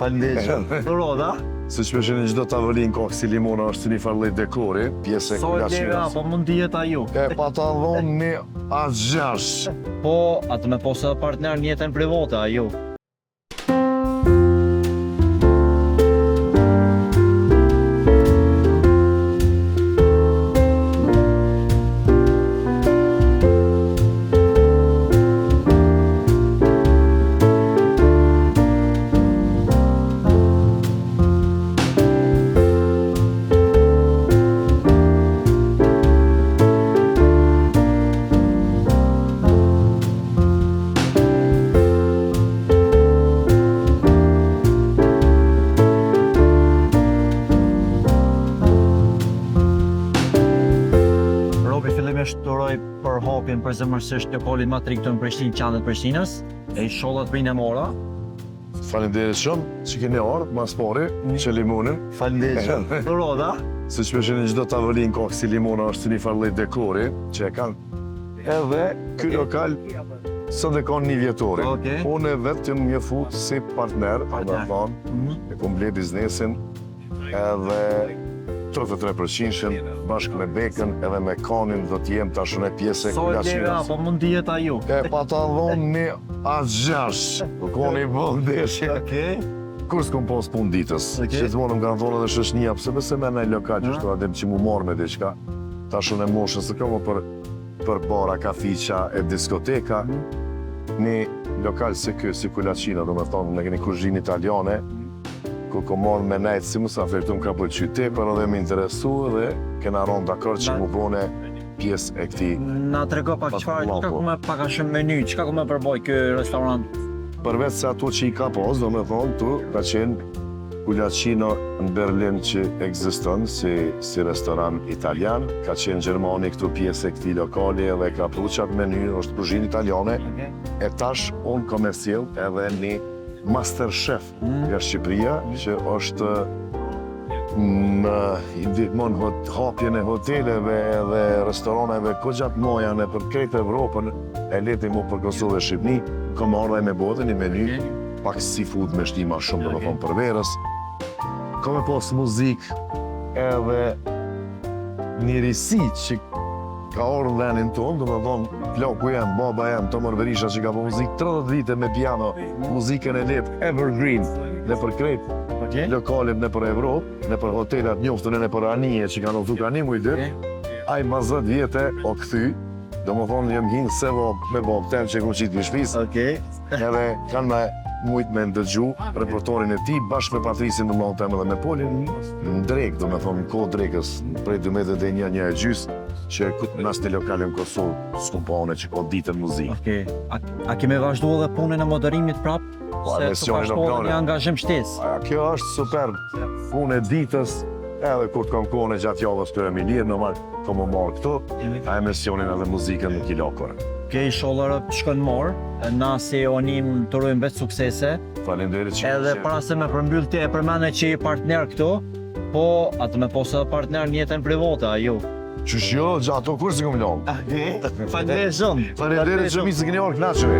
Faleminderit shumë. Roda? Siç më shënë çdo tavolinë ka si limona është një farë lloj dekori, pjesë e Sa lera, kulaçinës. po mund dihet aju. E pantallon një asgjash. Po, atë me posa partner në jetën private aju. Shturoj për hapjen përzemërsisht lokalin matrik të në Prishtinë, qendër Prishtinës, e i shollat për një mora. Faleminderit shumë që keni ardhur mas pari, që limonin. Faleminderit shumë. Roda? Siç më shënë çdo tavolinë ka si limona është një farë lloj dekori, që e kanë edhe ky lokal sot e kanë një vjetori. Okej. Unë vetë jam njofu si partner, e komple biznesin, edhe 33% bashkë me Bekën edhe me Kanin do t'jem tash në pjesë e Sa lera, kulaçinës. po mund dihet aju. E pantallon një asgjash. Koni bon deshe. Okej. Kur s'kom pas punë ditës. Okej. Gjithmonë më kanë thonë edhe shoqënia, pse mëse me në lokal që shto adem që mu marrë me diçka. Tash unë e moshën se kam për bara, kafiqa e diskoteka. Një lokal si ky, si kulaçina, do me thonë, në keni kuzhinë italiane, ku ko marrë me nejtë si musafir të më ka pëlqy tepër edhe më interesu dhe kena ronë dakord që mu bone pjesë e këti. Na trego pak çfarë, çka ku me pak a shumë meny, çka ku me përboj ky restorant? Përveç se ato që i ka pas, do me thonë, tu ka qenë Kulaçino në Berlin që ekziston si restoran italian, ka qenë Gjermani këtu pjesë e këti lokali edhe ka pruqat meny, është kuzhinë italiane, e tash unë ka me sjell edhe një master chef nga Shqipëria, që është në hapjen e hoteleve dhe restoraneve kogjat moja në për krejtë Evropën, e leti mu për Kosovë e Shqipni, ka marrë dhe me bote një meny, pak seafood me shtima shumë dhe më thonë për verës, ka me pas muzik edhe njërisi që ka orë në venin tonë, dhe më thonë, plaku jem, baba jem, Tomër Berisha që ka po muzikë 30 vite me piano, muzikën e lep, evergreen, në për krejt, lokalit në për Evropë, në për hotelat njoftën e në për anije që kanë oftu ka një mujtë, aj ma 10 vjetë o këthy, do më thonë jem hinë se me bob tem që ku qitë për shpis, edhe kanë me mujtë me ndëgju repertorin e ti, bashkë me Patrisin në mëllon tem edhe me Polin, në drejkë, do me thonë në kohë drejkës, prej 12 e gjys, që nas të lokalin Kosovë s'kum pa une që ka ditën muzikë. A kemi vazhdu edhe punën e moderimit prap? Se të pashtohet një angazhim shtesë. Kjo është super punë e ditës, edhe kur të kam kone gjatë javës të Emilirë, normal kom më marrë këtu, a emisionin edhe muzikën në kilokore. Ke i shollërë shkën morë, na si onim të rujmë vetë suksese. Faleminderit që edhe para se me përmbyll ti e përmene që i partner këtu, po atë me posa partner në jetën private, aju. Qështë jo, gjato kur si kom lonë. Faleminderit shumë. Faleminderit që mi se keni orë knaqëve.